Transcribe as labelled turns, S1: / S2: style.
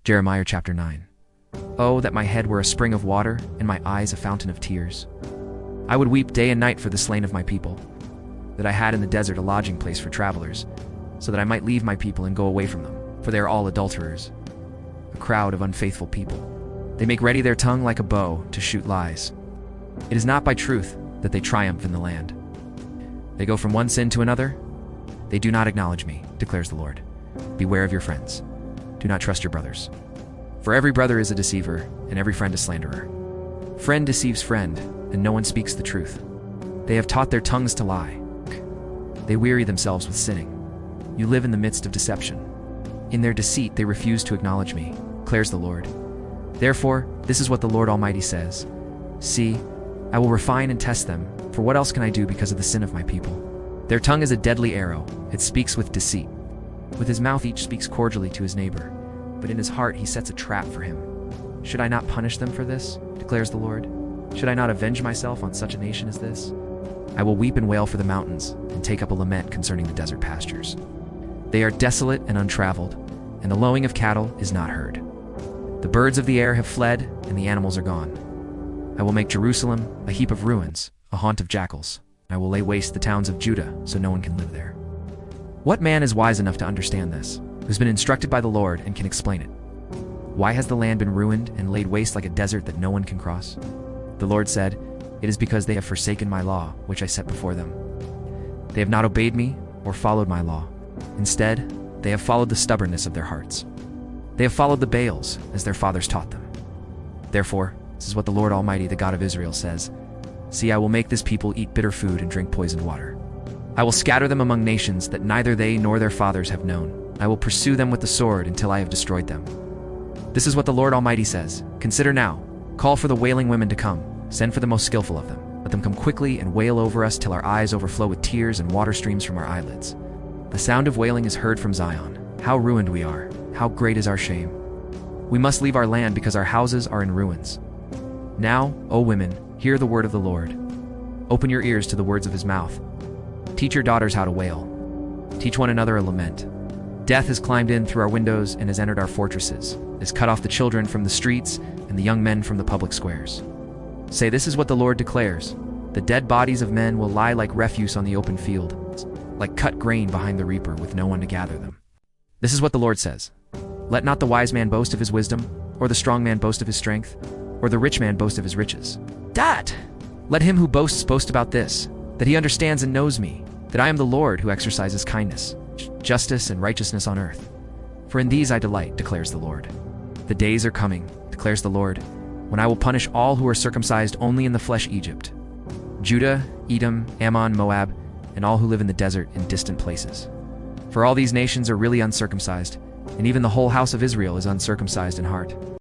S1: Jeremiah chapter 9. Oh, that my head were a spring of water, and my eyes a fountain of tears. I would weep day and night for the slain of my people, that I had in the desert a lodging place for travelers, so that I might leave my people and go away from them, for they are all adulterers, a crowd of unfaithful people. They make ready their tongue like a bow to shoot lies. It is not by truth that they triumph in the land. They go from one sin to another. They do not acknowledge me, declares the Lord. Beware of your friends. Do not trust your brothers. For every brother is a deceiver, and every friend a slanderer. Friend deceives friend, and no one speaks the truth. They have taught their tongues to lie. They weary themselves with sinning. You live in the midst of deception. In their deceit they refuse to acknowledge me, declares the Lord. Therefore, this is what the Lord Almighty says. See, I will refine and test them, for what else can I do because of the sin of my people? Their tongue is a deadly arrow, it speaks with deceit. With his mouth each speaks cordially to his neighbor, but in his heart he sets a trap for him. Should I not punish them for this, declares the Lord? Should I not avenge myself on such a nation as this? I will weep and wail for the mountains, and take up a lament concerning the desert pastures. They are desolate and untraveled, and the lowing of cattle is not heard. The birds of the air have fled, and the animals are gone. I will make Jerusalem a heap of ruins, a haunt of jackals. I will lay waste the towns of Judah, so no one can live there. What man is wise enough to understand this, who's been instructed by the Lord and can explain it? Why has the land been ruined and laid waste like a desert that no one can cross? The Lord said, "It is because they have forsaken my law, which I set before them. They have not obeyed me or followed my law. Instead, they have followed the stubbornness of their hearts. They have followed the Baals, as their fathers taught them. Therefore, this is what the Lord Almighty, the God of Israel, says. See, I will make this people eat bitter food and drink poisoned water. I will scatter them among nations that neither they nor their fathers have known. I will pursue them with the sword until I have destroyed them. This is what the Lord Almighty says. Consider now, call for the wailing women to come, send for the most skillful of them. Let them come quickly and wail over us till our eyes overflow with tears and water streams from our eyelids. The sound of wailing is heard from Zion. How ruined we are, how great is our shame. We must leave our land because our houses are in ruins. Now, O women, hear the word of the Lord. Open your ears to the words of his mouth. Teach your daughters how to wail. Teach one another a lament. Death has climbed in through our windows and has entered our fortresses, has cut off the children from the streets and the young men from the public squares. Say, this is what the Lord declares. The dead bodies of men will lie like refuse on the open field, like cut grain behind the reaper with no one to gather them. This is what the Lord says. Let not the wise man boast of his wisdom, or the strong man boast of his strength, or the rich man boast of his riches. Dad! Let him who boasts boast about this, that he understands and knows me, that I am the Lord who exercises kindness, justice, and righteousness on earth. For in these I delight, declares the Lord. The days are coming, declares the Lord, when I will punish all who are circumcised only in the flesh Egypt, Judah, Edom, Ammon, Moab, and all who live in the desert in distant places. For all these nations are really uncircumcised, and even the whole house of Israel is uncircumcised in heart.